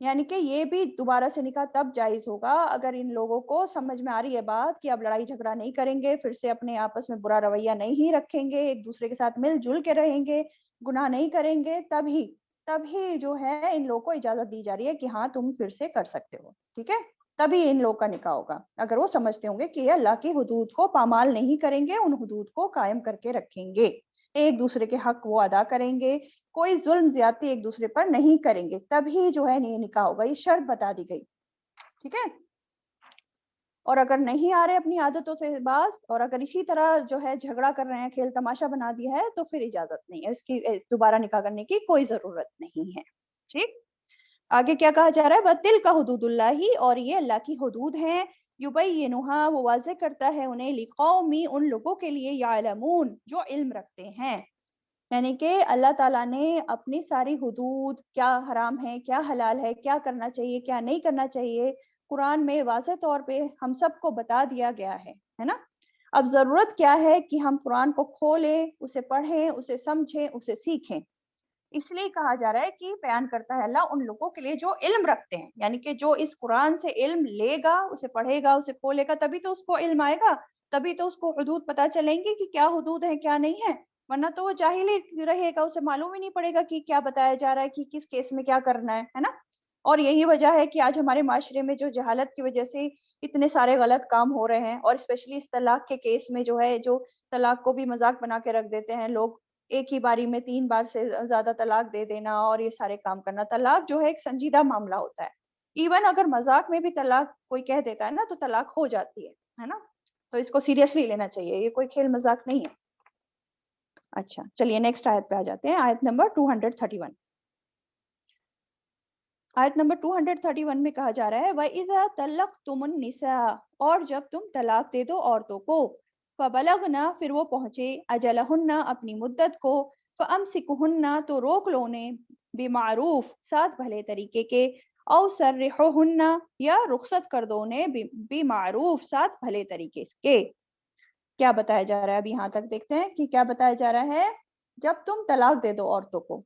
یعنی کہ یہ بھی دوبارہ سے نکاح تب جائز ہوگا اگر ان لوگوں کو سمجھ میں آ رہی ہے بات کہ اب لڑائی جھگڑا نہیں کریں گے، پھر سے اپنے آپس میں برا رویہ نہیں رکھیں گے، ایک دوسرے کے ساتھ مل جل کے رہیں گے، گناہ نہیں کریں گے، تبھی جو ہے ان لوگوں کو اجازت دی جا رہی ہے کہ ہاں تم پھر سے کر سکتے ہو، ٹھیک ہے؟ تبھی ان لوگ کا نکاح ہوگا اگر وہ سمجھتے ہوں گے کہ یہ اللہ کی حدود کو پامال نہیں کریں گے، ان حدود کو قائم کر کے رکھیں گے، ایک دوسرے کے حق وہ ادا کریں گے، کوئی ظلم زیادتی ایک دوسرے پر نہیں کریں گے، تبھی جو ہے یہ نکاح ہوگا، یہ شرط بتا دی گئی، ٹھیک ہے؟ اور اگر نہیں آ رہے اپنی عادتوں سے باز اور اگر اسی طرح جو ہے جھگڑا کر رہے ہیں، کھیل تماشا بنا دیا ہے، تو پھر اجازت نہیں ہے، اس کی دوبارہ نکاح کرنے کی کوئی ضرورت نہیں ہے، ٹھیک؟ آگے کیا کہا جا رہا ہے؟ وَتِلْكَ حُدُودُ اللَّهِ، اور یہ اللہ کی حدود ہیں، يُبَيِّنُهَا، وہ واضح کرتا ہے انہیں، لِقَوْمِ، ان لوگوں کے لیے، يَعْلَمُونَ، جو علم رکھتے ہیں، یعنی کہ اللہ تعالیٰ نے اپنی ساری حدود، کیا حرام ہے، کیا حلال ہے، کیا کرنا چاہیے، کیا نہیں کرنا چاہیے، قرآن میں واضح طور پہ ہم سب کو بتا دیا گیا ہے نا؟ اب ضرورت کیا ہے کہ ہم قرآن کو کھولیں، اسے پڑھیں، اسے سمجھیں، اسے سیکھیں، اس لیے کہا جا رہا ہے کہ بیان کرتا ہے اللہ ان لوگوں کے لیے جو علم رکھتے ہیں، یعنی کہ جو اس قرآن سے علم لے گا، اسے پڑھے گا، اسے کھولے گا، تبھی تو اس کو علم آئے گا، تبھی تو اس کو حدود پتہ چلیں گی کہ کیا حدود ہیں کیا نہیں ہے، ورنہ تو وہ جاہل ہی رہے گا، اسے معلوم ہی نہیں پڑے گا کہ کیا بتایا جا رہا ہے، کہ کس کیس میں کیا کرنا ہے نا؟ اور یہی وجہ ہے کہ آج ہمارے معاشرے میں جو جہالت کی وجہ سے اتنے سارے غلط کام ہو رہے ہیں، اور اسپیشلی اس طلاق کے کیس میں جو ہے، جو طلاق کو بھی مذاق بنا کے رکھ دیتے ہیں لوگ، ایک ہی باری میں 3 بار سے زیادہ طلاق دے دینا اور یہ سارے کام کرنا، طلاق جو ہے ایک سنجیدہ معاملہ ہوتا ہے، ایون اگر مذاق میں بھی طلاق کوئی کہہ دیتا ہے نا تو طلاق ہو جاتی ہے نا؟ تو اس کو سیریسلی لینا چاہیے، یہ کوئی کھیل مذاق نہیں ہے۔ اچھا چلیے نیکسٹ آیت پہ آ جاتے ہیں، آیت نمبر 231۔ آیت نمبر 231 میں کہا جا رہا ہے وَإِذَا طَلَّقْتُمُ النِّسَاءَ، اور جب تم طلاق دے دو عورتوں کو، فَبَلَغْنَا، پھر وہ پہنچے، أَجَلَهُنَّ، اپنی مدت کو، فَأَمْسِكُهُنَّ، تو روک لو انہیں، بِمَعْرُوف، ساتھ بھلے طریقے کے، أَوْ سَرِّحُوهُنَّ، یا رخصت کر دو انہیں، بِمَعْرُوف، ساتھ بھلے طریقے کے۔ کیا بتایا جا رہا ہے؟ اب یہاں تک دیکھتے ہیں کہ کیا بتایا جا رہا ہے، جب تم طلاق دے دو عورتوں کو۔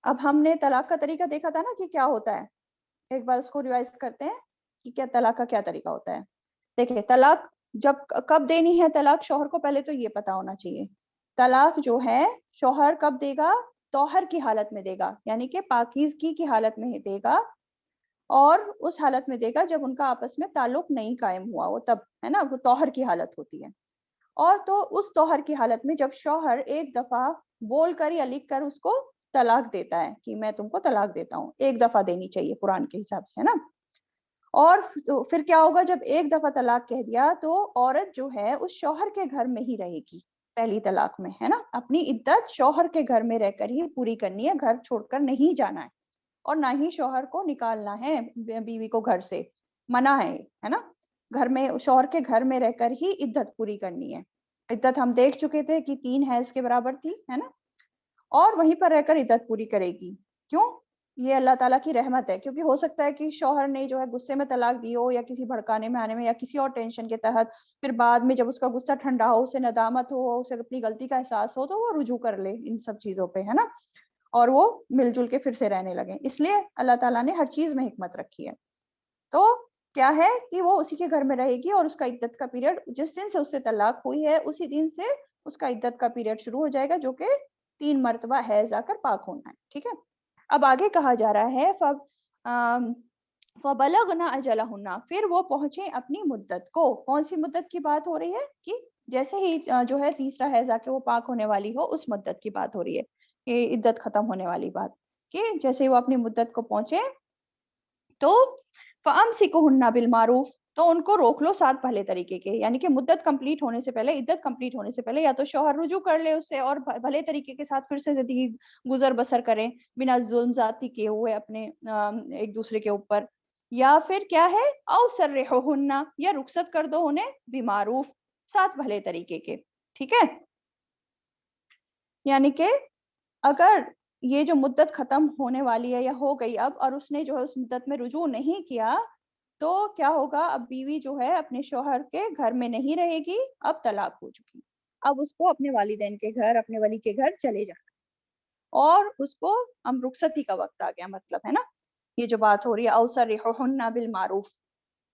اب ہم نے طلاق کا طریقہ دیکھا تھا نا کہ کیا ہوتا ہے، ایک بار اس کو ریوائز کرتے ہیں کہ کیا طلاق کا کیا طریقہ ہوتا ہے۔ دیکھیں طلاق جب کب دینی ہے، طلاق شوہر کو پہلے تو یہ پتا ہونا چاہیے، طلاق جو ہے شوہر کب دے گا؟ طہر کی حالت میں دے گا، یعنی کہ پاکیزگی کی حالت میں دے گا، اور اس حالت میں دے گا جب ان کا آپس میں تعلق نہیں قائم ہوا وہ، تب ہے نا، وہ طہر کی حالت ہوتی ہے۔ اور تو اس طہر کی حالت میں جب شوہر ایک دفعہ بول کر یا لکھ کر اس کو طلاق دیتا ہے کہ میں تم کو طلاق دیتا ہوں، ایک دفعہ دینی چاہیے قرآن کے حساب سے، ہے نا؟ اور پھر کیا ہوگا؟ جب ایک دفعہ طلاق کہہ دیا تو عورت جو ہے اس شوہر کے گھر میں ہی رہے گی، پہلی طلاق میں، ہے نا؟ اپنی عدت شوہر کے گھر میں رہ کر ہی پوری کرنی ہے، گھر چھوڑ کر نہیں جانا ہے، اور نہ ہی شوہر کو نکالنا ہے بیوی کو گھر سے، منع ہے نا؟ گھر میں شوہر کے گھر میں رہ کر ہی عدت پوری کرنی ہے۔ عدت ہم دیکھ چکے تھے کہ 3 حیض کے برابر تھی، ہے نا؟ اور وہیں پر رہ کر عدت پوری کرے گی۔ کیوں؟ یہ اللہ تعالیٰ کی رحمت ہے، کیونکہ ہو سکتا ہے کہ شوہر نے جو ہے غصے میں طلاق دی ہو، یا کسی بھڑکانے میں آنے میں، یا کسی اور ٹینشن کے تحت، پھر بعد میں جب اس کا غصہ ٹھنڈا ہو، اسے ندامت ہو، اسے اپنی غلطی کا احساس ہو، تو وہ رجوع کر لے ان سب چیزوں پہ، ہے نا؟ اور وہ مل جل کے پھر سے رہنے لگے، اس لیے اللہ تعالیٰ نے ہر چیز میں حکمت رکھی ہے۔ تو کیا ہے کہ وہ اسی کے گھر میں رہے گی، اور اس کا عدت کا پیریڈ جس دن سے اس سے طلاق ہوئی ہے اسی دن سے اس کا عدت کا پیریڈ شروع ہو جائے گا، جو کہ 3 مرتبہ حیض آ کر پاک ہونا ہے، ٹھیک ہے؟ اب آگے کہا جا رہا ہے فَبَلَغْنَ أَجَلَهُنَّ، پھر وہ پہنچے اپنی مدت کو۔ کون سی مدت کی بات ہو رہی ہے؟ کہ جیسے ہی جو ہے تیسرا حیض آ کے وہ پاک ہونے والی ہو، اس مدت کی بات ہو رہی ہے، کہ عدت ختم ہونے والی بات، کہ جیسے ہی وہ اپنی مدت کو پہنچے تو فَأَمْسِكُهُنَّ بِالْمَعْرُوفِ، تو ان کو روک لو ساتھ بھلے طریقے کے، یعنی کہ مدت کمپلیٹ ہونے سے پہلے، عدت کمپلیٹ ہونے سے پہلے، یا تو شوہر رجوع کر لے اس سے اور بھلے طریقے کے ساتھ پھر سے زندگی گزر بسر کریں بنا ظلم زیادتی کیے ہوئے اپنے ایک دوسرے کے اوپر، یا پھر کیا ہے او سرحوہن، یا رخصت کر دو انہیں بمعروف، ساتھ بھلے طریقے کے، ٹھیک ہے؟ یعنی کہ اگر یہ جو مدت ختم ہونے والی ہے یا ہو گئی اب، اور اس نے جو ہے اس مدت میں رجوع نہیں کیا، تو کیا ہوگا؟ اب بیوی جو ہے اپنے شوہر کے گھر میں نہیں رہے گی، اب طلاق ہو چکی، اب اس کو اپنے والدین کے گھر، اپنے ولی کے گھر چلے جانا، اور اس کو اب رخصتی کا وقت آ گیا، مطلب ہے نا؟ یہ جو بات ہو رہی ہے او سرحوہن بالمعروف،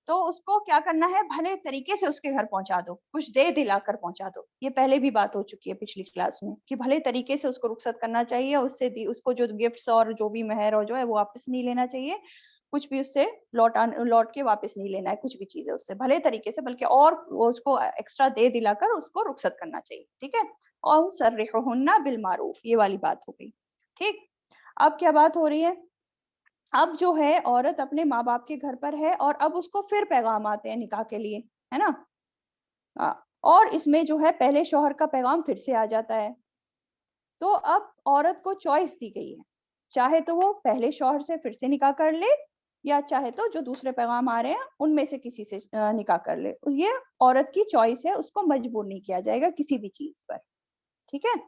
تو اس کو کیا کرنا ہے، بھلے طریقے سے اس کے گھر پہنچا دو، کچھ دے دلا کر پہنچا دو. یہ پہلے بھی بات ہو چکی ہے پچھلی کلاس میں کہ بھلے طریقے سے اس کو رخصت کرنا چاہیے، اس کو جو گفٹس اور جو بھی مہر اور جو ہے وہ واپس نہیں لینا چاہیے، کچھ بھی اس سے لوٹ کے واپس نہیں لینا ہے، کچھ بھی چیز ہے اس سے بھلے طریقے سے، بلکہ اور اس کو ایکسٹرا دے دلا کر اس کو رخصت کرنا چاہیے. ٹھیک ہے، اور سرحوہن بالمعروف، یہ والی بات ہو گئی. ٹھیک، اب کیا بات ہو رہی ہے، اب جو ہے عورت اپنے ماں باپ کے گھر پر ہے اور اب اس کو پھر پیغام آتے ہیں نکاح کے لیے، ہے نا. اور اس میں جو ہے پہلے شوہر کا پیغام پھر سے آ جاتا ہے. تو اب عورت کو چوائس دی گئی ہے، چاہے تو وہ پہلے شوہر سے پھر سے نکاح کر لے، یا چاہے تو جو دوسرے پیغام آ رہے ہیں ان میں سے کسی سے نکاح کر لے. یہ عورت کی چوائس ہے، اس کو مجبور نہیں کیا جائے گا کسی بھی چیز پر. ٹھیک ہے،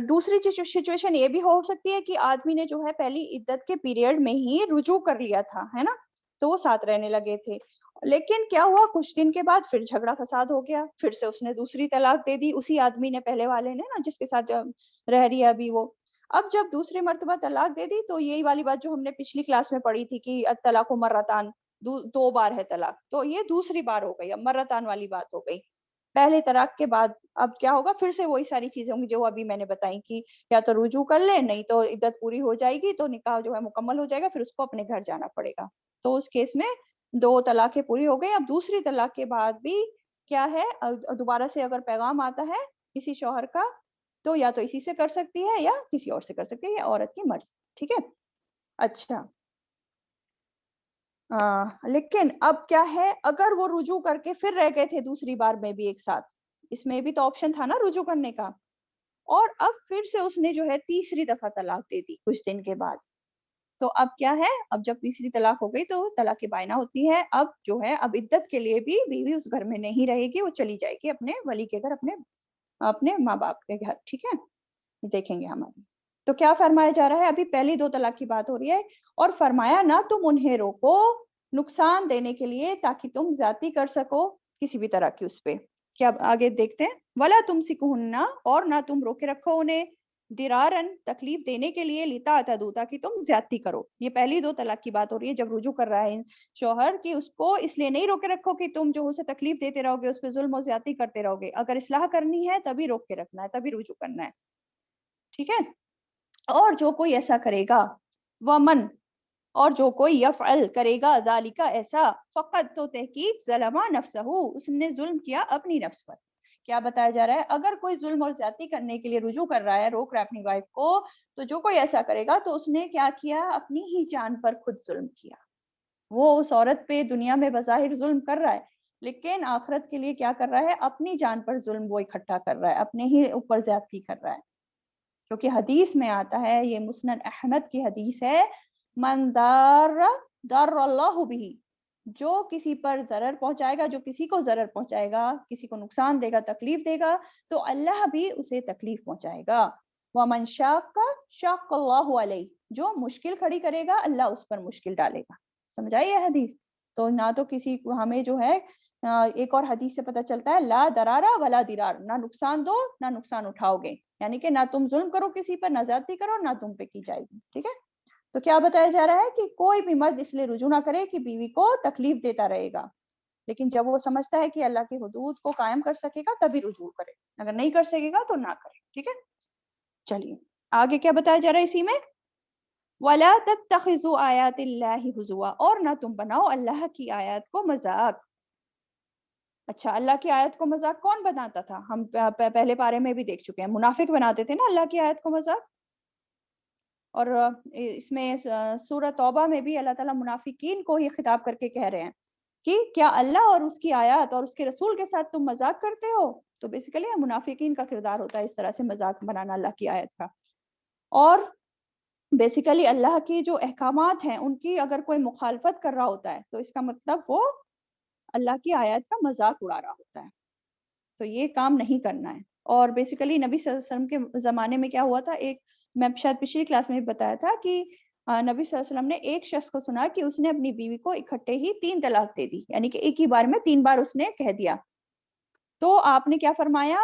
دوسری سچویشن یہ بھی ہو سکتی ہے کہ آدمی نے جو ہے پہلی عدت کے پیریڈ میں ہی رجوع کر لیا تھا، ہے نا، تو وہ ساتھ رہنے لگے تھے، لیکن کیا ہوا کچھ دن کے بعد پھر جھگڑا فساد ہو گیا، پھر سے اس نے دوسری طلاق دے دی، اسی آدمی نے، پہلے والے نے نا، جس کے ساتھ رہ رہی ہے ابھی وہ. اب جب دوسری مرتبہ طلاق دے دی تو یہی والی بات جو ہم نے پچھلی کلاس میں پڑھی تھی کہ الطلاق مرتان، دو بار ہے طلاق، تو یہ دوسری بار ہو گئی، اب مرتان والی بات ہو گئی. پہلے طلاق کے بعد اب کیا ہوگا، پھر سے وہی ساری چیزیں ہوں گی جو ابھی میں نے بتائی کہ یا تو رجوع کر لے، نہیں تو عدت پوری ہو جائے گی تو نکاح جو ہے مکمل ہو جائے گا، پھر اس کو اپنے گھر جانا پڑے گا. تو اس کیس میں 2 طلاقیں پوری ہو گئی. اب دوسری طلاق کے بعد بھی کیا ہے، دوبارہ سے اگر پیغام آتا ہے کسی شوہر کا تو یا تو اسی سے کر سکتی ہے یا کسی اور سے کر سکتی ہے، یہ عورت کی مرضی. ٹھیک ہے، اچھا. لیکن اب کیا ہے، اگر وہ رجوع کر کے پھر رہ گئے تھے دوسری بار میں بھی ایک ساتھ، اس میں بھی تو آپشن تھا نا رجوع کرنے کا، اور اب پھر سے اس نے جو ہے تیسری دفعہ طلاق دے دی کچھ دن کے بعد، تو اب کیا ہے، اب جب تیسری طلاق ہو گئی تو طلاق بائنہ ہوتی ہے. اب جو ہے اب عدت کے لیے بھی بیوی اس گھر میں نہیں رہے گی، وہ چلی جائے گی اپنے ولی کے گھر، اپنے ماں باپ کے گھر. ٹھیک ہے، دیکھیں گے ہمارے. تو کیا فرمایا جا رہا ہے، ابھی پہلی 2 طلاق کی بات ہو رہی ہے، اور فرمایا نہ تم انہیں روکو نقصان دینے کے لیے تاکہ تم زیادتی کر سکو کسی بھی طرح کی اس پہ. کیا آگے دیکھتے ہیں، ولا تمسکوہن، اور نہ تم روکے رکھو انہیں، درارن، تکلیف دینے کے لیے، لتعتدوا، تاکہ تم زیادتی کرو. یہ پہلی 2 طلاق کی بات ہو رہی ہے جب رجوع کر رہا ہے شوہر، کہ اس کو اس لیے نہیں روکے رکھو کہ تم جو اسے تکلیف دیتے رہو گے، اس پہ ظلم و زیادتی کرتے رہو گے. اگر اصلاح کرنی ہے تبھی روک کے رکھنا ہے، تبھی رجوع کرنا ہے. ٹھیک ہے، اور جو کوئی ایسا کرے گا، ومن، اور جو کوئی یفعل کرے گا، ذالک، ایسا، فقط، تو تحقیق، ظلم نفسہ، اس نے ظلم کیا اپنی نفس پر. کیا بتایا جا رہا ہے، اگر کوئی ظلم اور زیادتی کرنے کے لیے رجوع کر رہا ہے، روک رہا ہے اپنی وائف کو، تو جو کوئی ایسا کرے گا تو اس نے کیا کیا، اپنی ہی جان پر خود ظلم کیا. وہ اس عورت پہ دنیا میں بظاہر ظلم کر رہا ہے، لیکن آخرت کے لیے کیا کر رہا ہے، اپنی جان پر ظلم وہ اکٹھا کر رہا ہے، اپنے ہی اوپر زیادتی کر رہا ہے. کیونکہ حدیث میں آتا ہے، یہ مسند احمد کی حدیث ہے، من دار اللہ بھی، جو کسی پر ضرر پہنچائے گا، جو کسی کو ضرر پہنچائے گا، کسی کو نقصان دے گا، تکلیف دے گا، تو اللہ بھی اسے تکلیف پہنچائے گا. ومن شاق شاق اللہ علیہ، جو مشکل کھڑی کرے گا اللہ اس پر مشکل ڈالے گا. سمجھائی یہ حدیث؟ تو نہ تو کسی کو ہمیں جو ہے ایک اور حدیث سے پتہ چلتا ہے، لا درارا ولا درار، نہ نقصان دو نہ نقصان اٹھاؤ گے، یعنی کہ نہ تم ظلم کرو کسی پر، نہ زیادتی کرو، نہ تم پہ کی جائے گی. ٹھیک ہے، تو کیا بتایا جا رہا ہے کہ کوئی بھی مرد اس لیے رجوع نہ کرے کہ بیوی کو تکلیف دیتا رہے گا، لیکن جب وہ سمجھتا ہے کہ اللہ کی حدود کو قائم کر سکے گا تبھی رجوع کرے، اگر نہیں کر سکے گا تو نہ کرے. ٹھیک ہے، چلیے آگے کیا بتایا جا رہا ہے اسی میں، وَلَا تَتَّخِذُوا آیَاتِ اللَّهِ ہُزُوًا، اور نہ تم بناؤ اللہ کی آیات کو مذاق. اچھا، اللہ کی آیت کو مذاق کون بناتا تھا؟ ہم پہلے پارے میں بھی دیکھ چکے ہیں، منافق بناتے تھے نا اللہ کی آیت کو مذاق. اور اس میں سورہ توبہ میں بھی اللہ تعالیٰ منافقین کو ہی خطاب کر کے کہہ رہے ہیں کہ کیا اللہ اور اس کی آیات اور اس کے رسول کے ساتھ تم مذاق کرتے ہو. تو بیسیکلی منافقین کا کردار ہوتا ہے اس طرح سے مذاق بنانا اللہ کی آیت کا. اور بیسیکلی اللہ کی جو احکامات ہیں ان کی اگر کوئی مخالفت کر رہا ہوتا ہے تو اس کا مطلب وہ اللہ کی آیات کا مذاق اڑا رہا ہوتا ہے، تو یہ کام نہیں کرنا ہے. اور بیسیکلی نبی صلی اللہ علیہ وسلم کے زمانے میں کیا ہوا تھا، ایک میں شاید پچھلی کلاس میں بھی بتایا تھا کہ نبی صلی اللہ علیہ وسلم نے ایک شخص کو سنا کہ اس نے اپنی بیوی کو اکٹھے ہی 3 طلاق دے دی، یعنی کہ ایک ہی بار میں 3 بار اس نے کہہ دیا. تو آپ نے کیا فرمایا،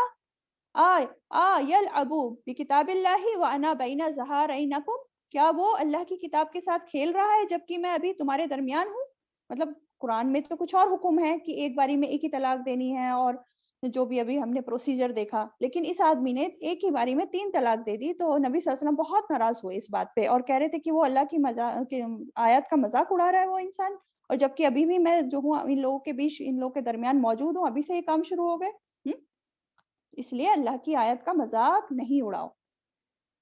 یلعبوا بکتاب اللہ وانا بین ظہرینکم، کیا وہ اللہ کی کتاب کے ساتھ کھیل رہا ہے جبکہ میں ابھی تمہارے درمیان ہوں؟ مطلب قرآن میں تو کچھ اور حکم ہے کہ ایک باری میں ایک ہی طلاق دینی ہے، اور جو بھی ابھی ہم نے پروسیجر دیکھا، لیکن اس آدمی نے ایک ہی باری میں 3 طلاق دے دی. تو نبی صلی اللہ علیہ وسلم بہت ناراض ہوئے اس بات پہ اور کہہ رہے تھے کہ وہ اللہ کی آیات کا مذاق اڑا رہا ہے وہ انسان، اور جبکہ ابھی بھی میں جو ہوں ان لوگوں کے بیچ، ان لوگوں کے درمیان موجود ہوں، ابھی سے یہ کام شروع ہو گئے. اس لیے اللہ کی آیت کا مذاق نہیں اڑاؤ،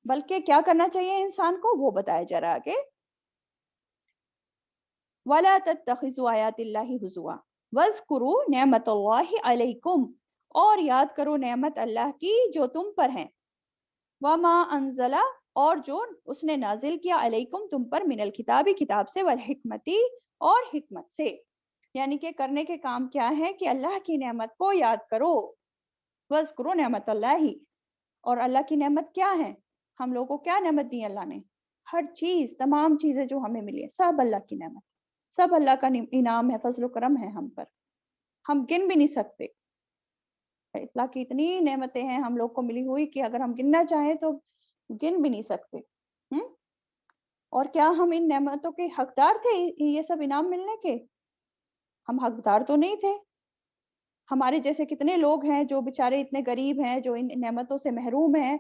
بلکہ کیا کرنا چاہیے انسان کو وہ بتایا جا رہا کہ وَلَا تَتَّخِذُوا آيَاتِ اللَّهِ هُزُوًا وَاذْكُرُوا نِعْمَتَ اللَّهِ عَلَيْكُمْ، اور یاد کرو نعمت اللہ کی جو تم پر ہیں، وَمَا أَنزَلَ، اور جو اس نے نازل کیا، علیکم تم پر، من الکتابی کتاب سے، والحکمتی اور حکمت سے. یعنی کہ کرنے کے کام کیا ہے کہ اللہ کی نعمت کو یاد کرو. وَاذْكُرُوا نعمت اللہ، اور اللہ کی نعمت کیا ہے، ہم لوگوں کو کیا نعمت دی اللہ نے؟ ہر چیز، تمام چیزیں جو ہمیں ملی ہیں سب اللہ کی نعمت، سب اللہ کا انعام ہے، فضل و کرم ہے ہم پر، ہم گن بھی نہیں سکتے. اللہ کی اتنی نعمتیں ہیں ہم لوگ کو ملی ہوئی کہ اگر ہم گننا چاہیں تو گن بھی نہیں سکتے. اور کیا ہم ان نعمتوں کے حقدار تھے یہ سب انعام ملنے کے؟ ہم حقدار تو نہیں تھے. ہمارے جیسے کتنے لوگ ہیں جو بیچارے اتنے غریب ہیں، جو ان نعمتوں سے محروم ہیں.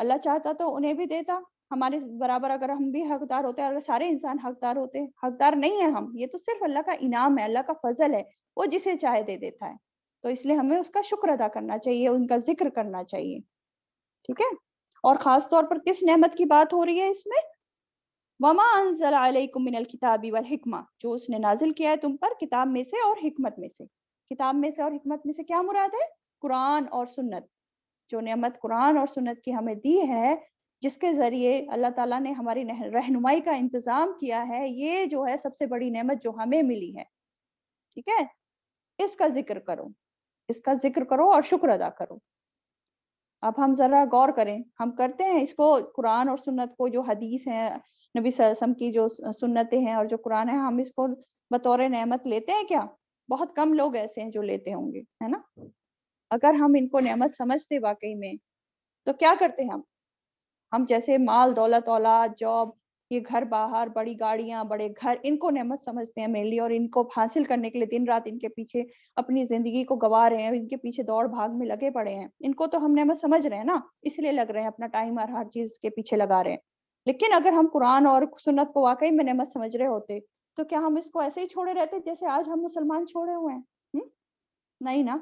اللہ چاہتا تو انہیں بھی دیتا ہمارے برابر، اگر ہم بھی حقدار ہوتے، اگر سارے انسان حقدار ہوتے. حقدار نہیں ہیں ہم، یہ تو صرف اللہ کا انعام ہے، اللہ کا فضل ہے، وہ جسے چاہے دے دیتا ہے. تو اس لیے ہمیں اس کا شکر ادا کرنا چاہیے، ان کا ذکر کرنا چاہیے. ٹھیک ہے. اور خاص طور پر کس نعمت کی بات ہو رہی ہے اس میں؟ وما انزل علیکم من الکتاب والحکمہ، جو اس نے نازل کیا ہے تم پر کتاب میں سے اور حکمت میں سے. کتاب میں سے اور حکمت میں سے کیا مراد ہے؟ قرآن اور سنت. جو نعمت قرآن اور سنت کی ہمیں دی ہے، جس کے ذریعے اللہ تعالیٰ نے ہماری رہنمائی کا انتظام کیا ہے، یہ جو ہے سب سے بڑی نعمت جو ہمیں ملی ہے. ٹھیک ہے. اس کا ذکر کرو، اس کا ذکر کرو اور شکر ادا کرو. اب ہم ذرا غور کریں، ہم کرتے ہیں اس کو، قرآن اور سنت کو، جو حدیث ہیں نبی صلی اللہ علیہ وسلم کی، جو سنتیں ہیں اور جو قرآن ہے، ہم اس کو بطور نعمت لیتے ہیں کیا؟ بہت کم لوگ ایسے ہیں جو لیتے ہوں گے، ہے نا. اگر ہم ان کو نعمت سمجھتے واقعی میں تو کیا کرتے ہیں ہم جیسے مال دولت اولاد جاب، یہ گھر باہر، بڑی گاڑیاں، بڑے گھر، ان کو نعمت سمجھتے ہیں مینلی، اور ان کو حاصل کرنے کے لیے دن رات ان کے پیچھے اپنی زندگی کو گوا رہے ہیں، ان کے پیچھے دوڑ بھاگ میں لگے پڑے ہیں. ان کو تو ہم نعمت سمجھ رہے ہیں نا، اس لیے لگ رہے ہیں، اپنا ٹائم اور ہر چیز کے پیچھے لگا رہے ہیں. لیکن اگر ہم قرآن اور سنت کو واقعی میں نعمت سمجھ رہے ہوتے تو کیا ہم اس کو ایسے ہی چھوڑے رہتے جیسے آج ہم مسلمان چھوڑے ہوئے ہیں؟ نہیں نا.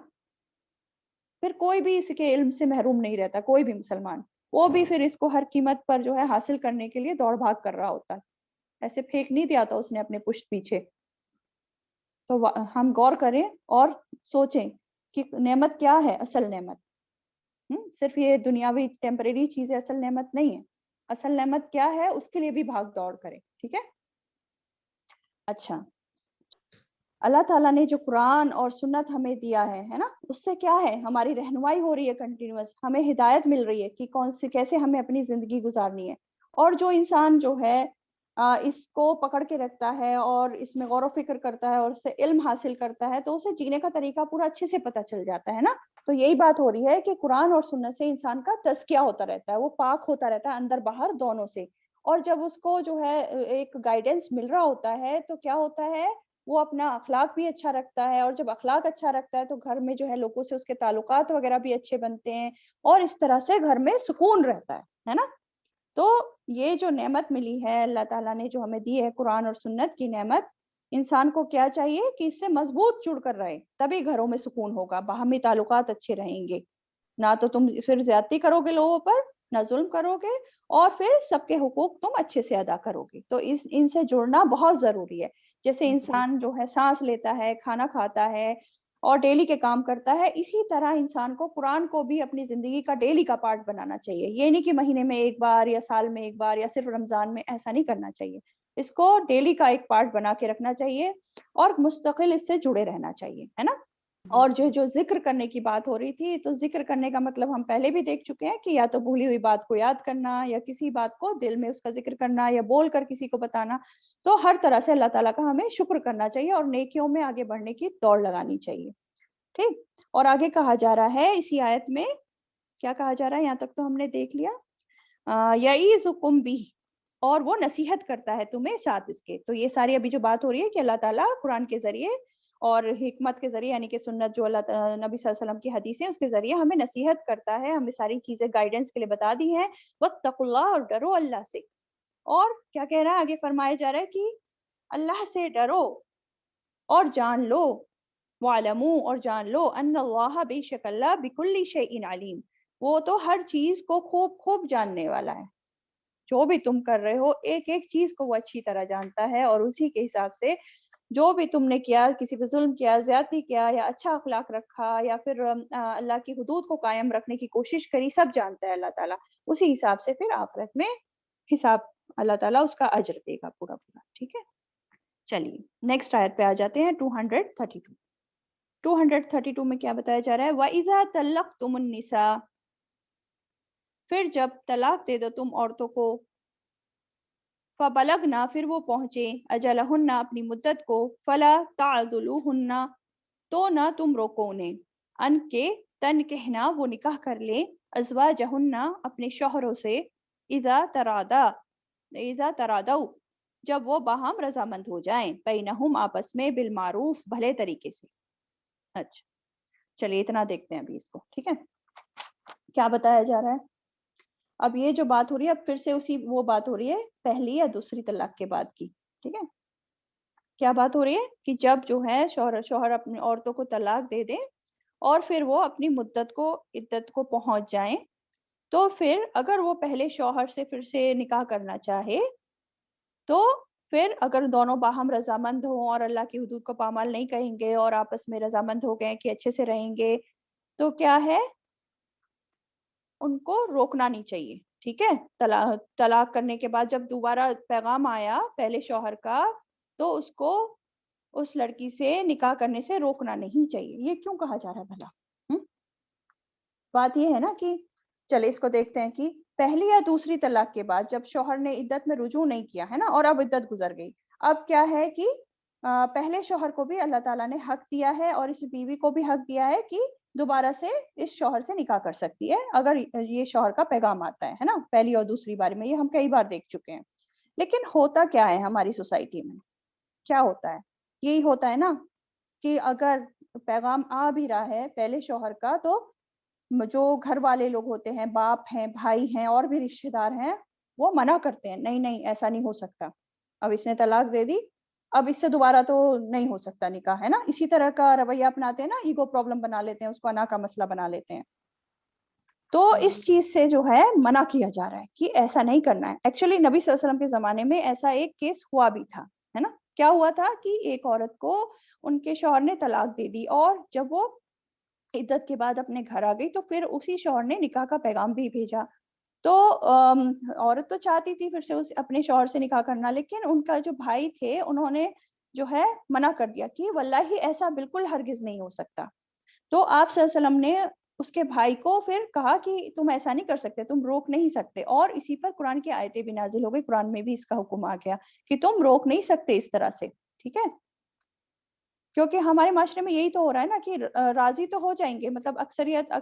پھر کوئی بھی اس کے علم سے محروم نہیں رہتا، کوئی بھی مسلمان. وہ بھی پھر اس کو ہر قیمت پر جو ہے حاصل کرنے کے لیے دوڑ بھاگ کر رہا ہوتا ہے، ایسے پھینک نہیں دیا تھا اس نے اپنے پشت پیچھے. تو ہم غور کریں اور سوچیں کہ نعمت کیا ہے اصل نعمت. صرف یہ دنیاوی ٹیمپریری چیز ہے، اصل نعمت نہیں ہے. اصل نعمت کیا ہے اس کے لیے بھی بھاگ دوڑ کریں. ٹھیک ہے. اچھا، اللہ تعالیٰ نے جو قرآن اور سنت ہمیں دیا ہے نا، اس سے کیا ہے، ہماری رہنمائی ہو رہی ہے کنٹینیوس، ہمیں ہدایت مل رہی ہے کہ کون سے کیسے ہمیں اپنی زندگی گزارنی ہے. اور جو انسان جو ہے اس کو پکڑ کے رکھتا ہے اور اس میں غور و فکر کرتا ہے اور اس سے علم حاصل کرتا ہے، تو اسے جینے کا طریقہ پورا اچھے سے پتہ چل جاتا ہے نا. تو یہی بات ہو رہی ہے کہ قرآن اور سنت سے انسان کا تزکیہ ہوتا رہتا ہے، وہ پاک ہوتا رہتا ہے اندر باہر دونوں سے. اور جب اس کو جو ہے ایک گائیڈنس مل رہا ہوتا ہے تو کیا ہوتا ہے، وہ اپنا اخلاق بھی اچھا رکھتا ہے، اور جب اخلاق اچھا رکھتا ہے تو گھر میں جو ہے لوگوں سے اس کے تعلقات وغیرہ بھی اچھے بنتے ہیں، اور اس طرح سے گھر میں سکون رہتا ہے نا. تو یہ جو نعمت ملی ہے اللہ تعالیٰ نے جو ہمیں دی ہے، قرآن اور سنت کی نعمت، انسان کو کیا چاہیے کہ اس سے مضبوط جڑ کر رہے، تبھی گھروں میں سکون ہوگا، باہمی تعلقات اچھے رہیں گے. نہ تو تم پھر زیادتی کرو گے لوگوں پر، نہ ظلم کرو گے، اور پھر سب کے حقوق تم اچھے سے ادا کرو گے. تو ان سے جڑنا بہت ضروری ہے. جیسے انسان جو ہے سانس لیتا ہے، کھانا کھاتا ہے اور ڈیلی کے کام کرتا ہے، اسی طرح انسان کو قرآن کو بھی اپنی زندگی کا ڈیلی کا پارٹ بنانا چاہیے. یہ نہیں کہ مہینے میں ایک بار یا سال میں ایک بار یا صرف رمضان میں، ایسا نہیں کرنا چاہیے. اس کو ڈیلی کا ایک پارٹ بنا کے رکھنا چاہیے اور مستقل اس سے جڑے رہنا چاہیے، ہے نا. اور جو ذکر کرنے کی بات ہو رہی تھی، تو ذکر کرنے کا مطلب ہم پہلے بھی دیکھ چکے ہیں کہ یا تو بھولی ہوئی بات کو یاد کرنا، یا کسی بات کو دل میں اس کا ذکر کرنا، یا بول کر کسی کو بتانا. تو ہر طرح سے اللہ تعالیٰ کا ہمیں شکر کرنا چاہیے اور نیکیوں میں آگے بڑھنے کی دوڑ لگانی چاہیے. ٹھیک. اور آگے کہا جا رہا ہے اسی آیت میں، کیا کہا جا رہا ہے یہاں تک تو ہم نے دیکھ لیا. یعیذکم بہ، اور وہ نصیحت کرتا ہے تمہیں ساتھ اس کے. تو یہ ساری ابھی جو بات ہو رہی ہے کہ اللہ تعالیٰ قرآن کے ذریعے اور حکمت کے ذریعے یعنی کہ سنت جو نبی صلی اللہ علیہ وسلم کی حدیثیں اس کے ذریعے ہمیں نصیحت کرتا ہے, ہمیں ساری چیزیں گائیڈنس کے لیے بتا دی ہیں. واتقوا اللہ, اور ڈرو اللہ سے. اور کیا کہہ رہا ہے آگے, فرمایا جا رہا ہے کہ اللہ سے ڈرو اور جان لو, وَاعْلَمُوا, اور جان لو, ان اللہ, بے شک اللہ, بِكُلِّ شَيْءٍ عَلِيمٌ, وہ تو ہر چیز کو خوب خوب جاننے والا ہے. جو بھی تم کر رہے ہو ایک ایک چیز کو وہ اچھی طرح جانتا ہے, اور اسی کے حساب سے جو بھی تم نے کیا, کسی پہ ظلم کیا, زیادتی کیا, یا اچھا اخلاق رکھا, یا پھر اللہ کی حدود کو قائم رکھنے کی کوشش کری, سب جانتا ہے اللہ تعالیٰ. اسی حساب سے پھر آخرت میں حساب اللہ تعالیٰ اس کا اجر دے گا پورا پورا. ٹھیک ہے, چلیے نیکسٹ آیت پہ آ جاتے ہیں. 232 میں کیا بتایا جا رہا ہے؟ وَإِذَا طَلَّقْتُمُ النِّسَاءَ, پھر جب طلاق دے دو تم عورتوں کو, فَبَلَغْنَا, پھر وہ پہنچے, أَجَلَهُنَّ, اپنی مدت کو, فَلَا تَعْضُلُوهُنَّ, تو نہ تم روکو انہیں, ان کے تن کہنا, وہ نکاح کر لے, أَزْوَاجَهُنَّ, اپنے شوہروں سے, إِذَا تَرَادَوْا, جب وہ باہم رضامند ہو جائیں, بَيْنَهُمْ, آپس میں, بالمعروف, بھلے طریقے سے. اچھا چلیے اتنا دیکھتے ہیں ابھی اس کو. ٹھیک ہے, کیا بتایا جا رہا ہے اب؟ یہ جو بات ہو رہی ہے اب پھر سے اسی وہ بات ہو رہی ہے پہلی یا دوسری طلاق کے بعد کی. ٹھیک ہے, کیا بات ہو رہی ہے کہ جب جو ہے شوہر اپنی عورتوں کو طلاق دے دیں اور پھر وہ اپنی مدت کو, عدت کو پہنچ جائیں, تو پھر اگر وہ پہلے شوہر سے پھر سے نکاح کرنا چاہے, تو پھر اگر دونوں باہم رضامند ہوں اور اللہ کی حدود کو پامال نہیں کریں گے اور آپس میں رضامند ہو گئے کہ اچھے سے رہیں گے, تو کیا ہے, ان کو روکنا نہیں چاہیے. ٹھیک ہے, طلاق کرنے کے بعد جب دوبارہ پیغام آیا پہلے شوہر کا, تو اس کو اس لڑکی سے نکاح کرنے سے روکنا نہیں چاہیے. یہ کیوں کہا جا رہا ہے بھلا؟ بات یہ ہے نا کہ چلے اس کو دیکھتے ہیں کہ پہلی یا دوسری طلاق کے بعد جب شوہر نے عدت میں رجوع نہیں کیا ہے نا, اور اب عدت گزر گئی, اب کیا ہے کہ پہلے شوہر کو بھی اللہ تعالیٰ نے حق دیا ہے اور اس بیوی کو بھی حق دیا ہے کہ دوبارہ سے اس شوہر سے نکاح کر سکتی ہے اگر یہ شوہر کا پیغام آتا ہے نا, پہلی اور دوسری بار میں. یہ ہم کئی بار دیکھ چکے ہیں. لیکن ہوتا کیا ہے ہماری سوسائٹی میں, کیا ہوتا ہے, یہی ہوتا ہے نا کہ اگر پیغام آ بھی رہا ہے پہلے شوہر کا, تو جو گھر والے لوگ ہوتے ہیں, باپ ہیں, بھائی ہیں, اور بھی رشتہ دار ہیں, وہ منع کرتے ہیں, نہیں نہیں ایسا نہیں ہو سکتا, اب اس نے طلاق دے دی, اب اس سے دوبارہ تو نہیں ہو سکتا نکاح, ہے نا. اسی طرح کا رویہ اپناتے ہیں نا, ایگو پرابلم بنا لیتے ہیں اس کو, انا کا مسئلہ بنا لیتے ہیں. تو اس چیز سے جو ہے منع کیا جا رہا ہے کہ ایسا نہیں کرنا ہے. ایکچولی نبی صلی اللہ علیہ وسلم کے زمانے میں ایسا ایک کیس ہوا بھی تھا, ہے نا. کیا ہوا تھا کہ ایک عورت کو ان کے شوہر نے طلاق دے دی, اور جب وہ عدت کے بعد اپنے گھر آ گئی تو پھر اسی شوہر نے نکاح کا پیغام بھی بھیجا. تو عورت تو چاہتی تھی پھر سے اپنے شوہر سے نکاح کرنا, لیکن ان کا جو بھائی تھے انہوں نے جو ہے منع کر دیا کہ واللہ ایسا بالکل ہرگز نہیں ہو سکتا. تو آپ صلی اللہ علیہ وسلم نے اس کے بھائی کو پھر کہا کہ تم ایسا نہیں کر سکتے, تم روک نہیں سکتے, اور اسی پر قرآن کی آیتیں بھی نازل ہو گئی, قرآن میں بھی اس کا حکم آ گیا کہ تم روک نہیں سکتے اس طرح سے. ٹھیک ہے, کیونکہ ہمارے معاشرے میں یہی تو ہو رہا ہے نا کہ راضی تو ہو جائیں گے, مطلب اکثریت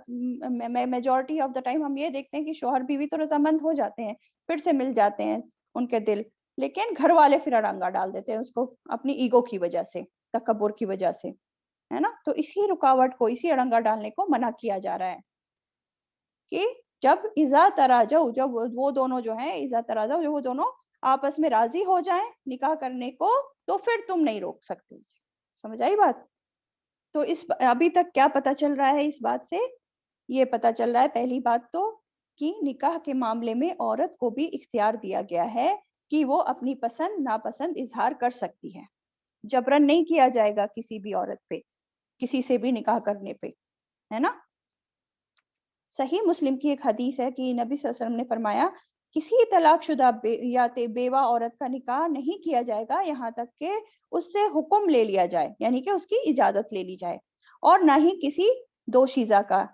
میجورٹی آف دا ٹائم ہم یہ دیکھتے ہیں کہ شوہر بیوی تو رضامند ہو جاتے ہیں, پھر سے مل جاتے ہیں ان کے دل, لیکن گھر والے پھر اڑنگا ڈال دیتے ہیں اس کو اپنی ایگو کی وجہ سے, تکبر کی وجہ سے, ہے نا. تو اسی رکاوٹ کو, اسی اڑنگا ڈالنے کو منع کیا جا رہا ہے کہ جب اذا تراجعوا, جب وہ دونوں جو ہیں, اذا تراجعوا, جب وہ دونوں آپس میں راضی ہو جائیں نکاح کرنے کو, تو پھر تم نہیں روک سکتے اسے. سمجھ آئی بات؟ تو اس ابھی تک کیا پتا چل رہا ہے اس بات سے؟ یہ پتا چل رہا ہے پہلی بات تو کہ نکاح کے معاملے میں عورت کو بھی اختیار دیا گیا ہے کہ وہ اپنی پسند ناپسند اظہار کر سکتی ہے. جبرن نہیں کیا جائے گا کسی بھی عورت پہ, کسی سے بھی نکاح کرنے پہ, ہے نا. صحیح مسلم کی ایک حدیث ہے کہ نبی صلی اللہ علیہ وسلم نے فرمایا کسی طلاق شدہ یا بیوہ عورت کا نکاح نہیں کیا جائے گا یہاں تک کہ اس سے حکم لے لیا جائے, یعنی کہ اس کی اجازت لے لی جائے, اور نہ ہی کسی دوشیزہ کا,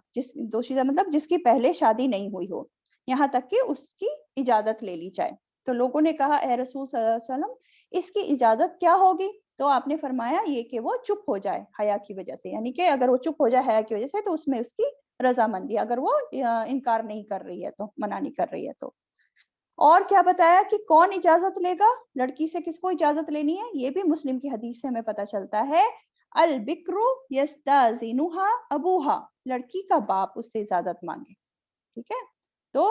دوشیزہ مطلب جس کی پہلے شادی نہیں ہوئی ہو, یہاں تک کہ اس کی اجازت لے لی جائے. تو لوگوں نے کہا اے رسول صلی اللہ علیہ وسلم اس کی اجازت کیا ہوگی؟ تو آپ نے فرمایا یہ کہ وہ چپ ہو جائے حیا کی وجہ سے, یعنی کہ اگر وہ چپ ہو جائے حیا کی وجہ سے تو اس میں اس کی رضامندی, اگر وہ انکار نہیں کر رہی ہے تو, منع نہیں کر رہی ہے تو. اور کیا بتایا کہ کون اجازت لے گا لڑکی سے, کس کو اجازت لینی ہے, یہ بھی مسلم کی حدیث سے ہمیں پتہ چلتا ہے, البکرو یستاذنھا ابوہا, لڑکی کا باپ اس سے اجازت مانگے. ٹھیک ہے, تو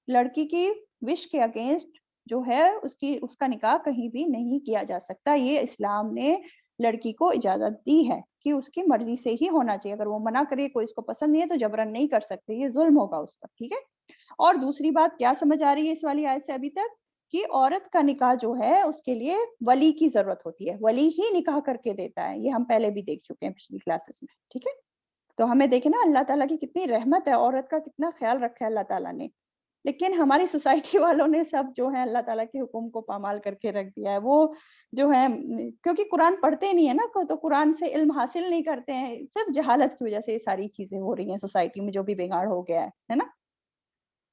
لڑکی کی وش کے اگینسٹ جو ہے اس کا نکاح کہیں بھی نہیں کیا جا سکتا. یہ اسلام نے لڑکی کو اجازت دی ہے کہ اس کی مرضی سے ہی ہونا چاہیے. اگر وہ منع کرے, کوئی اس کو پسند نہیں ہے, تو جبرن نہیں کر سکتے, یہ ظلم ہوگا اس پر. ٹھیک ہے, اور دوسری بات کیا سمجھ آ رہی ہے اس والی آیت سے ابھی تک, کہ عورت کا نکاح جو ہے اس کے لیے ولی کی ضرورت ہوتی ہے, ولی ہی نکاح کر کے دیتا ہے. یہ ہم پہلے بھی دیکھ چکے ہیں پچھلی کلاسز میں. ٹھیک ہے, تو ہمیں دیکھیں نا اللہ تعالیٰ کی کتنی رحمت ہے, عورت کا کتنا خیال رکھا ہے اللہ تعالیٰ نے. لیکن ہماری سوسائٹی والوں نے سب جو ہے اللہ تعالیٰ کے حکم کو پامال کر کے رکھ دیا ہے. وہ جو ہے کیونکہ قرآن پڑھتے نہیں ہے نا, تو قرآن سے علم حاصل نہیں کرتے ہیں, صرف جہالت کی وجہ سے یہ ساری چیزیں ہو رہی ہیں سوسائٹی میں, جو بھی بگاڑ ہو گیا ہے نا.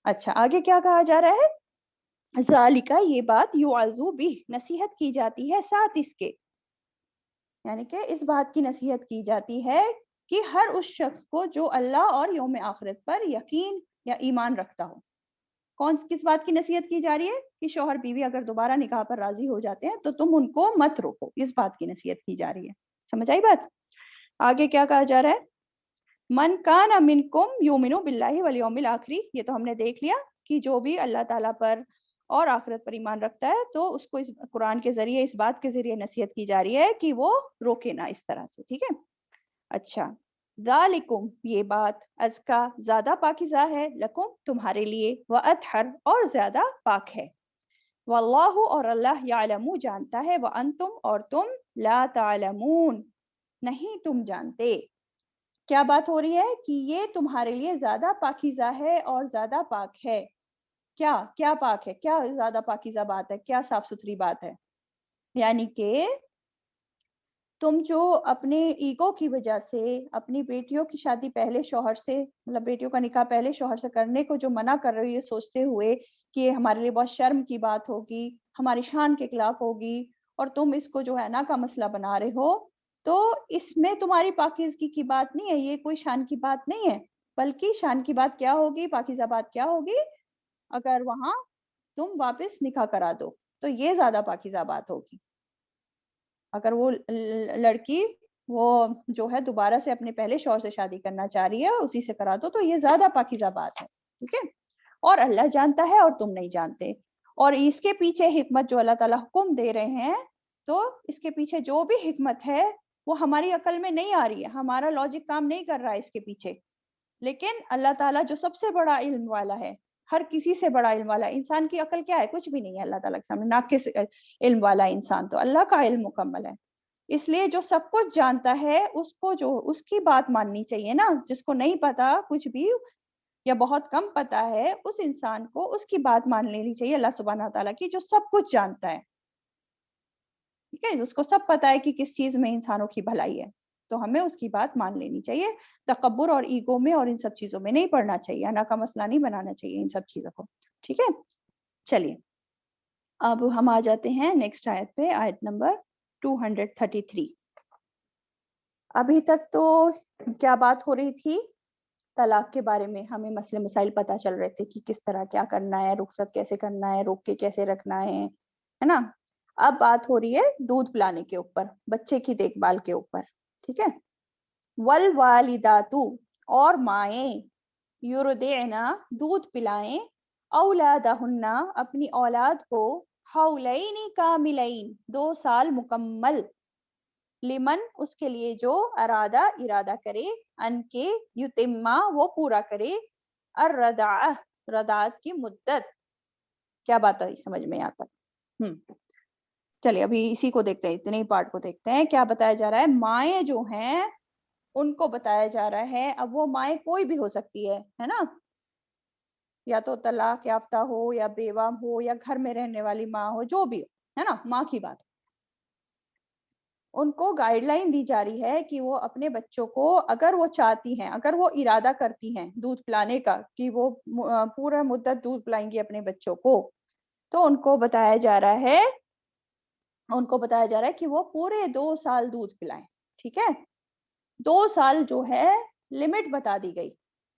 اچھا, آگے کیا کہا جا رہا ہے, ذالکا, یہ بات, یعظو بہ, نصیحت کی جاتی ہے ساتھ اس کے, یعنی کہ اس بات کی نصیحت کی جاتی ہے کہ ہر اس شخص کو جو اللہ اور یوم آخرت پر یقین یا ایمان رکھتا ہو. کس بات کی نصیحت کی جا رہی ہے, کہ شوہر بیوی اگر دوبارہ نکاح پر راضی ہو جاتے ہیں تو تم ان کو مت روکو, اس بات کی نصیحت کی جا رہی ہے. سمجھ آئی بات؟ آگے کیا کہا جا رہا ہے, من کان منکم یؤمن باللہ والیوم الآخر, یہ تو ہم نے دیکھ لیا کہ جو بھی اللہ تعالیٰ پر اور آخرت پر ایمان رکھتا ہے تو اس کو اس قرآن کے ذریعے, اس بات کے ذریعے نصیحت کی جا رہی ہے کہ وہ روکے نہ اس طرح سے. ٹھیک ہے, اچھا, ذالکم, یہ بات, ازکا, زیادہ پاکیزہ ہے, لکم, تمہارے لیے, واطہر, اور زیادہ پاک ہے, واللہ, اور اللہ, یعلم, جانتا ہے, وانتم, اور تم, لا تعلمون, نہیں تم جانتے. کیا بات ہو رہی ہے کہ یہ تمہارے لیے زیادہ پاکیزہ ہے اور زیادہ پاک ہے. کیا پاک ہے, کیا زیادہ پاکیزہ بات ہے, کیا صاف ستھری بات ہے, یعنی کہ تم جو اپنے ایگو کی وجہ سے اپنی بیٹیوں کی شادی پہلے شوہر سے, مطلب بیٹیوں کا نکاح پہلے شوہر سے کرنے کو جو منع کر رہی ہے, سوچتے ہوئے کہ یہ ہمارے لیے بہت شرم کی بات ہوگی, ہماری شان کے خلاف ہوگی, اور تم اس کو جو ہے نا کا مسئلہ بنا رہے ہو, تو اس میں تمہاری پاکیزگی کی بات نہیں ہے, یہ کوئی شان کی بات نہیں ہے. بلکہ شان کی بات کیا ہوگی, پاکیزہ بات کیا ہوگی, اگر وہاں تم واپس نکاح کرا دو تو یہ زیادہ پاکیزہ بات ہوگی. اگر وہ لڑکی وہ جو ہے دوبارہ سے اپنے پہلے شوہر سے شادی کرنا چاہ رہی ہے, اسی سے کرا دو, تو یہ زیادہ پاکیزہ بات ہے. ٹھیک ہے, اور اللہ جانتا ہے اور تم نہیں جانتے. اور اس کے پیچھے حکمت جو اللہ تعالیٰ حکم دے رہے ہیں, تو اس کے پیچھے جو بھی حکمت ہے وہ ہماری عقل میں نہیں آ رہی ہے, ہمارا لاجک کام نہیں کر رہا ہے اس کے پیچھے. لیکن اللہ تعالیٰ جو سب سے بڑا علم والا ہے, ہر کسی سے بڑا علم والا, انسان کی عقل کیا ہے, کچھ بھی نہیں ہے اللہ تعالیٰ کے سامنے, ناقص علم والا انسان, تو اللہ کا علم مکمل ہے. اس لیے جو سب کچھ جانتا ہے اس کو جو اس کی بات ماننی چاہیے نا. جس کو نہیں پتا کچھ بھی یا بہت کم پتا ہے, اس انسان کو اس کی بات مان لینی چاہیے اللہ سبحانہ تعالیٰ کی, جو سب کچھ جانتا ہے. ٹھیک ہے, اس کو سب پتا ہے کہ کس چیز میں انسانوں کی بھلائی ہے, تو ہمیں اس کی بات مان لینی چاہیے. تکبر اور ایگو میں اور ان سب چیزوں میں نہیں پڑنا چاہیے, انا کا مسئلہ نہیں بنانا چاہیے ان سب چیزوں کو. ٹھیک ہے, چلیے اب ہم آ جاتے ہیں نیکسٹ آیت پہ, آیت نمبر 233. ابھی تک تو کیا بات ہو رہی تھی, طلاق کے بارے میں ہمیں مسئلے مسائل پتہ چل رہے تھے کہ کس طرح کیا کرنا ہے, رخصت کیسے کرنا ہے, روک کے کیسے رکھنا ہے نا. اب بات ہو رہی ہے دودھ پلانے کے اوپر, بچے کی دیکھ بھال کے اوپر. ٹھیک ہے, والوالداتو, اور مائیں, یردعنا, دودھ پلائیں, اولادہن, اپنی اولاد کو, حولین کاملین, 2 سال مکمل, لمن, اس کے لیے جو, ارادہ کرے, ان کے, یتما, وہ پورا کرے, الرضاعہ, رضاعت کی مدت. کیا بات ہے سمجھ میں آتا؟ چلیے ابھی اسی کو دیکھتے ہیں, اتنے ہی پارٹ کو دیکھتے ہیں. کیا بتایا جا رہا ہے, مائیں جو ہیں ان کو بتایا جا رہا ہے. اب وہ مائیں کوئی بھی ہو سکتی ہے نا, یا تو طلاق یافتہ ہو, یا بیوہ ہو, یا گھر میں رہنے والی ماں ہو, جو بھی ہو, ہے نا, ماں کی بات. ان کو گائیڈ لائن دی جا رہی ہے کہ وہ اپنے بچوں کو, اگر وہ چاہتی ہیں, اگر وہ ارادہ کرتی ہیں دودھ پلانے کا, کہ وہ پورا مدت دودھ پلائیں گی اپنے بچوں کو, تو ان کو بتایا جا رہا ہے کہ وہ پورے 2 سال دودھ پلائیں. ٹھیک ہے, 2 سال جو ہے لمٹ بتا دی گئی,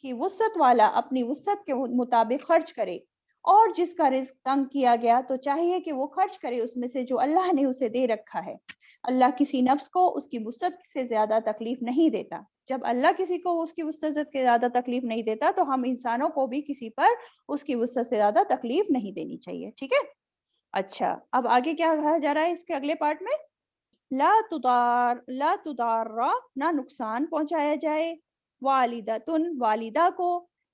کہ وسعت والا اپنی وسعت کے مطابق خرچ کرے، اور جس کا رزق تنگ کیا گیا تو چاہیے کہ وہ خرچ کرے اس میں سے جو اللہ نے اسے دے رکھا ہے۔ اللہ کسی نفس کو اس کی وسعت سے زیادہ تکلیف نہیں دیتا۔ جب اللہ کسی کو اس کی وسعت سے زیادہ تکلیف نہیں دیتا تو ہم انسانوں کو بھی کسی پر اس کی وسعت سے زیادہ تکلیف نہیں دینی چاہیے، ٹھیک ہے؟ اچھا، اب آگے کیا کہا جا رہا ہے اس کے اگلے پارٹ میں؟ لا تدار نہ نقصان پہنچایا جائے، والدتن والدہ کو،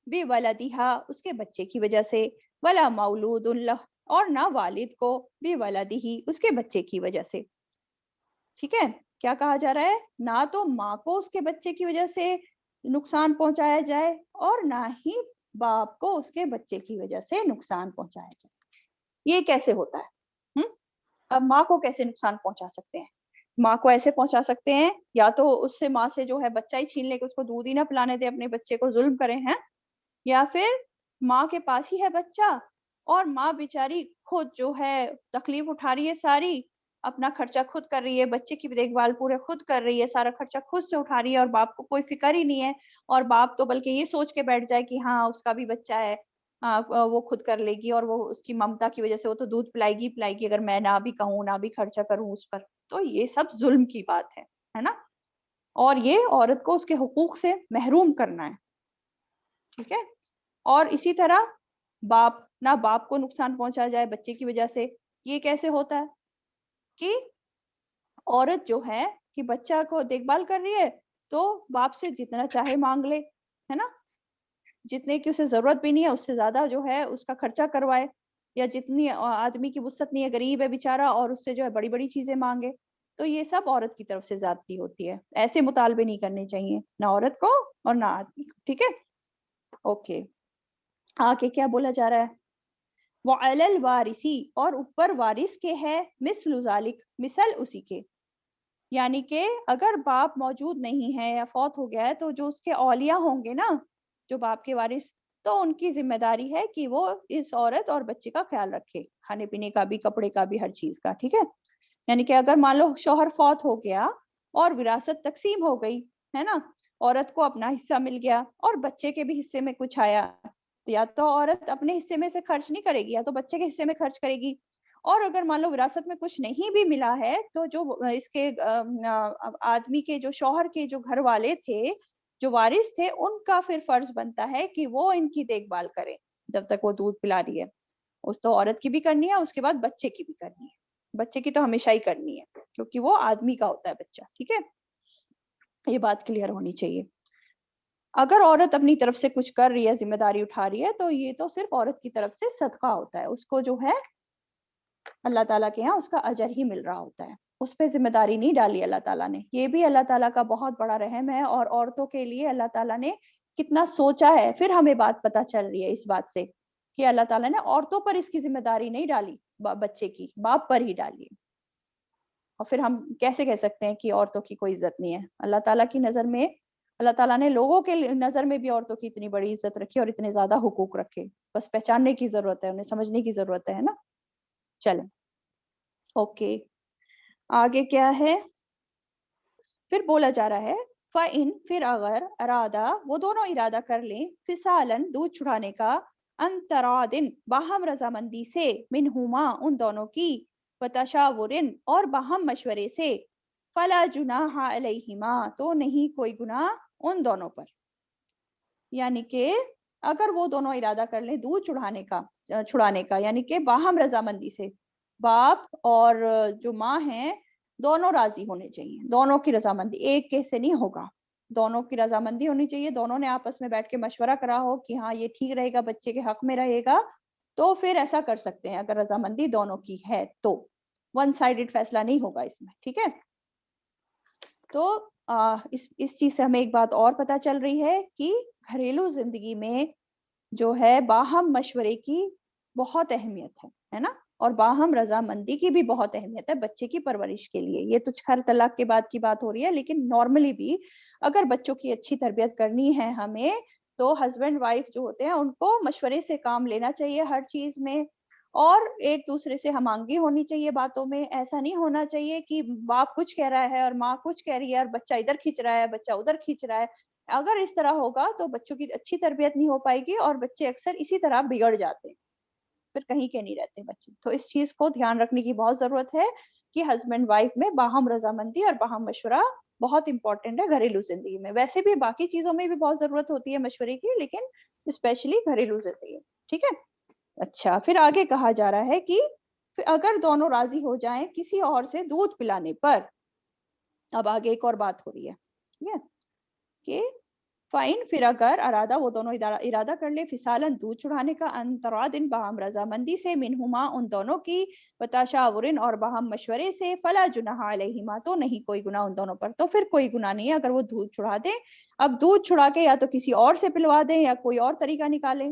بے ولدہا اس کے بچے کی وجہ سے، ولا مولود لہ اور نہ والد کو، بے ولدہی اس کے بچے کی وجہ سے، ٹھیک ہے؟ کیا کہا جا رہا ہے؟ نہ تو ماں کو اس کے بچے کی وجہ سے نقصان پہنچایا جائے اور نہ ہی باپ کو اس کے بچے کی وجہ سے نقصان پہنچایا جائے۔ یہ کیسے ہوتا ہے؟ اب ماں کو کیسے نقصان پہنچا سکتے ہیں؟ ماں کو ایسے پہنچا سکتے ہیں یا تو اس سے ماں سے جو ہے بچہ ہی چھین لے کے اس کو دودھ ہی نہ پلانے دے، اپنے بچے کو ظلم کریں ہیں، یا پھر ماں کے پاس ہی ہے بچہ اور ماں بیچاری خود جو ہے تکلیف اٹھا رہی ہے، ساری اپنا خرچہ خود کر رہی ہے، بچے کی دیکھ بھال پورے خود کر رہی ہے، سارا خرچہ خود سے اٹھا رہی ہے اور باپ کو کوئی فکر ہی نہیں ہے، اور باپ تو بلکہ یہ سوچ کے بیٹھ جائے کہ ہاں اس کا بھی بچہ ہے، وہ خود کر لے گی اور وہ اس کی ممتا کی وجہ سے وہ تو دودھ پلائے گی اگر میں نہ بھی کہوں نہ بھی خرچہ کروں اس پر۔ تو یہ سب ظلم کی بات ہے نا؟ اور یہ عورت کو اس کے حقوق سے محروم کرنا ہے، ٹھیک ہے؟ اور اسی طرح نہ باپ کو نقصان پہنچا جائے بچے کی وجہ سے۔ یہ کیسے ہوتا ہے کہ عورت جو ہے کہ بچہ کو دیکھ بھال کر رہی ہے تو باپ سے جتنا چاہے مانگ لے، ہے نا؟ جتنے کی اسے ضرورت بھی نہیں ہے اس سے زیادہ جو ہے اس کا خرچہ کروائے، یا جتنی آدمی کی وسعت نہیں ہے، غریب ہے بیچارہ، اور اس سے جو ہے بڑی بڑی چیزیں مانگے، تو یہ سب عورت کی طرف سے زیادتی ہوتی ہے۔ ایسے مطالبے نہیں کرنے چاہیے نہ عورت کو اور نہ آدمی کو، ٹھیک ہے؟ اوکے، آگے کیا بولا جا رہا ہے؟ وَعَلَى الْوَارِثِ اور اوپر وارث کے ہے، مثل ذالک مثل اسی کے، یعنی کہ اگر باپ موجود نہیں ہے یا فوت ہو گیا ہے تو جو اس کے اولیاء ہوں گے نا، جو باپ کے وارث، تو ان کی ذمہ داری ہے کہ وہ اس عورت اور بچے کا خیال رکھے، کھانے پینے کا بھی، کپڑے کا بھی، ہر چیز کا، ٹھیک ہے؟ یعنی کہ اگر مان لو شوہر فوت ہو گیا اور وراثت تقسیم ہو گئی، ہے نا، عورت کو اپنا حصہ مل گیا اور بچے کے بھی حصے میں کچھ آیا، تو یا تو عورت اپنے حصے میں سے خرچ نہیں کرے گی یا تو بچے کے حصے میں خرچ کرے گی، اور اگر مان لو وراثت میں کچھ نہیں بھی ملا ہے تو جو اس کے آدمی کے جو شوہر کے جو گھر والے تھے، جو وارث تھے، ان کا پھر فرض بنتا ہے کہ وہ ان کی دیکھ بھال کریں جب تک وہ دودھ پلا رہی ہے۔ اس تو عورت کی بھی کرنی ہے، اس کے بعد بچے کی بھی کرنی ہے، بچے کی تو ہمیشہ ہی کرنی ہے کیونکہ وہ آدمی کا ہوتا ہے بچہ، ٹھیک ہے؟ یہ بات کلیئر ہونی چاہیے۔ اگر عورت اپنی طرف سے کچھ کر رہی ہے، ذمہ داری اٹھا رہی ہے، تو یہ تو صرف عورت کی طرف سے صدقہ ہوتا ہے، اس کو جو ہے اللہ تعالیٰ کے یہاں اس کا اجر ہی مل رہا ہوتا ہے، اس پہ ذمہ داری نہیں ڈالی اللہ تعالیٰ نے۔ یہ بھی اللہ تعالیٰ کا بہت بڑا رحم ہے، اور عورتوں کے لیے اللہ تعالیٰ نے کتنا سوچا ہے، پھر ہمیں بات پتہ چل رہی ہے اس بات سے کہ اللہ تعالیٰ نے عورتوں پر اس کی ذمہ داری نہیں ڈالی، بچے کی باپ پر ہی ڈالی ہے۔ اور پھر ہم کیسے کہہ سکتے ہیں کہ عورتوں کی کوئی عزت نہیں ہے؟ اللہ تعالیٰ کی نظر میں، اللہ تعالیٰ نے لوگوں کے نظر میں بھی عورتوں کی اتنی بڑی عزت رکھی اور اتنے زیادہ حقوق رکھے، بس پہچاننے کی ضرورت ہے، انہیں سمجھنے کی ضرورت ہے نا؟ چلیں، اوکے، آگے کیا ہے؟ پھر بولا جا رہا ہے فَإِن پھر اگر ارادہ وہ دونوں ارادہ کر لیں، فِصَالًا دودھ چھڑانے کا، ان ترادن باہم رضامندی سے، منہما ان دونوں کی، وتشاورن اور باہم مشورے سے، فلا جناح علیہما تو نہیں کوئی گناہ ان دونوں پر۔ یعنی کہ اگر وہ دونوں ارادہ کر لیں دودھ چھڑانے کا، یعنی کہ باہم رضامندی سے، باپ اور جو ماں ہیں دونوں راضی ہونے چاہیے، دونوں کی رضامندی، ایک کے سے نہیں ہوگا، دونوں کی رضامندی ہونی چاہیے، دونوں نے آپس میں بیٹھ کے مشورہ کرا ہو کہ ہاں یہ ٹھیک رہے گا، بچے کے حق میں رہے گا، تو پھر ایسا کر سکتے ہیں اگر رضامندی دونوں کی ہے تو، ون سائیڈڈ فیصلہ نہیں ہوگا اس میں، ٹھیک ہے؟ تو اس چیز سے ہمیں ایک بات اور پتہ چل رہی ہے کہ گھریلو زندگی میں جو ہے باہم مشورے کی بہت اہمیت ہے نا، اور باہم رضامندی کی بھی بہت اہمیت ہے بچے کی پرورش کے لیے۔ یہ تو ہر طلاق کے بعد کی بات ہو رہی ہے، لیکن نارملی بھی اگر بچوں کی اچھی تربیت کرنی ہے ہمیں، تو ہسبینڈ وائف جو ہوتے ہیں ان کو مشورے سے کام لینا چاہیے ہر چیز میں، اور ایک دوسرے سے ہم آہنگی ہونی چاہیے باتوں میں۔ ایسا نہیں ہونا چاہیے کہ باپ کچھ کہہ رہا ہے اور ماں کچھ کہہ رہی ہے اور بچہ ادھر کھینچ رہا ہے، بچہ ادھر کھینچ رہا ہے، اگر اس طرح ہوگا تو بچوں کی اچھی تربیت نہیں ہو پائے گی اور بچے اکثر اسی طرح بگڑ جاتے ہیں، پھر کہیں کے نہیں رہتے بچے. تو اس چیز کو دھیان رکھنے کی بہت ضرورت ہے کہ ہسبینڈ وائف میں باہم رضامندی اور باہم مشورہ بہت امپورٹنٹ ہے گھریلو زندگی میں. ویسے بھی باقی چیزوں میں بھی بہت ضرورت ہوتی ہے مشورے کی، لیکن اسپیشلی گھریلو زندگی. ٹھیک ہے. اچھا، پھر آگے کہا جا رہا ہے کہ اگر دونوں راضی ہو جائیں کسی اور سے دودھ پلانے پر. اب آگے ایک اور بات ہو رہی ہے، ٹھیک ہے، کہ فائن پھر اگر ارادہ وہ دونوں ارادہ کر لے فسالن دودھ چڑھانے کا انترادن باہم رضامندی سے منہما ان دونوں کی وتشاورن اور باہم مشورے سے فلا جناح علیہما تو نہیں کوئی گناہ ان دونوں پر. تو پھر کوئی گناہ نہیں ہے اگر وہ دودھ چڑھا دیں. اب دودھ چھڑا کے یا تو کسی اور سے پلوا دیں یا کوئی اور طریقہ نکالیں.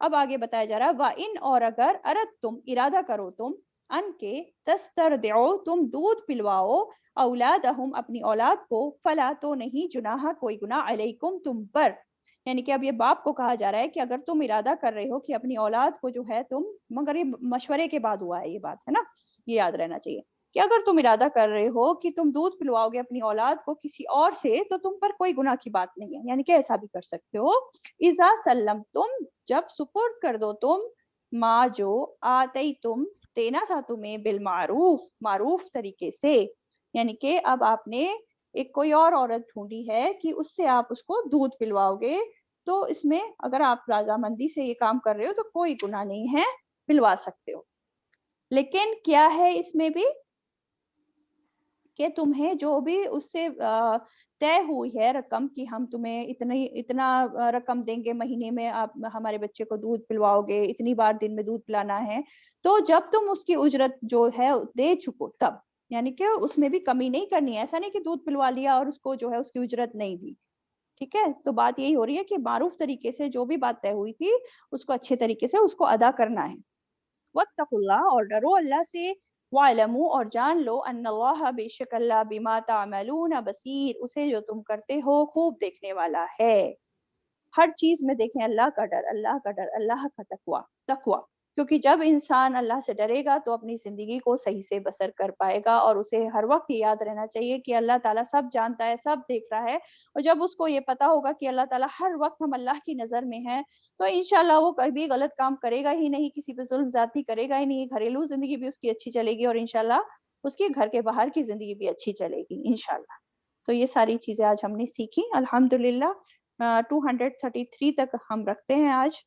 اب آگے بتایا جا رہا ہے وَإِنْ اور اگر ارد تم ارادہ کرو تم ان کے تسترضعو تم دودھ پلواؤ اولادہم اپنی اولاد کو فلا تو نہیں جناح کوئی گناہ علیکم تم پر. یعنی کہ اب یہ باپ کو کہا جا رہا ہے کہ اگر تم ارادہ کر رہے ہو کہ اپنی اولاد کو جو ہے تم، مگر یہ مشورے کے بعد ہوا ہے یہ بات ہے نا، یہ یاد رہنا چاہیے کہ اگر تم ارادہ کر رہے ہو کہ تم دودھ پلواؤ گے اپنی اولاد کو کسی اور سے تو تم پر کوئی گناہ کی بات نہیں ہے. یعنی کہ ایسا بھی کر سکتے ہو. اذا سلم تم جب سپرد کر دو تم ما جو آتی تم دینا تھا تمہیں بالمعروف معروف طریقے سے. یعنی کہ اب آپ نے ایک کوئی اور عورت ڈھونڈی ہے کہ اس سے آپ اس کو دودھ پلواؤ گے، تو اس میں اگر آپ رضامندی سے یہ کام کر رہے ہو تو کوئی گناہ نہیں ہے، پلوا سکتے ہو. لیکن کیا ہے اس میں بھی کہ تمہیں جو بھی اس سے طے ہوئی ہے رقم کہ ہم تمہیں اتنا رقم دیں گے مہینے میں، آپ ہمارے بچے کو دودھ پلواؤ گے، اتنی بار دن میں دودھ پلانا ہے، تو جب تم اس کی اجرت جو ہے دے چکو تب، یعنی کہ اس میں بھی کمی نہیں کرنی ہے. ایسا نہیں کہ دودھ پلوا لیا اور اس کو جو ہے اس کی اجرت نہیں دی. ٹھیک ہے. تو بات یہی ہو رہی ہے کہ معروف طریقے سے جو بھی بات طے ہوئی تھی اس کو اچھے طریقے سے اس کو ادا کرنا ہے. واتقوا اللہ اور ڈرو اللہ سے، وَاعْلَمُوا اور جان لو ان اللہ بے شک اللہ بما تعملون بصیر اسے جو تم کرتے ہو خوب دیکھنے والا ہے. ہر چیز میں دیکھیں اللہ کا ڈر، اللہ کا ڈر، اللہ کا تقوی. کیونکہ جب انسان اللہ سے ڈرے گا تو اپنی زندگی کو صحیح سے بسر کر پائے گا، اور اسے ہر وقت یہ یاد رہنا چاہیے کہ اللہ تعالیٰ سب جانتا ہے، سب دیکھ رہا ہے. اور جب اس کو یہ پتا ہوگا کہ اللہ تعالیٰ ہر وقت ہم اللہ کی نظر میں ہیں، تو انشاءاللہ وہ کبھی غلط کام کرے گا ہی نہیں، کسی پہ ظلم زیادتی کرے گا ہی نہیں. گھریلو زندگی بھی اس کی اچھی چلے گی اور انشاءاللہ اس کی گھر کے باہر کی زندگی بھی اچھی چلے گی انشاءاللہ. تو یہ ساری چیزیں آج ہم نے سیکھی الحمدللہ. 233 تک ہم رکھتے ہیں آج.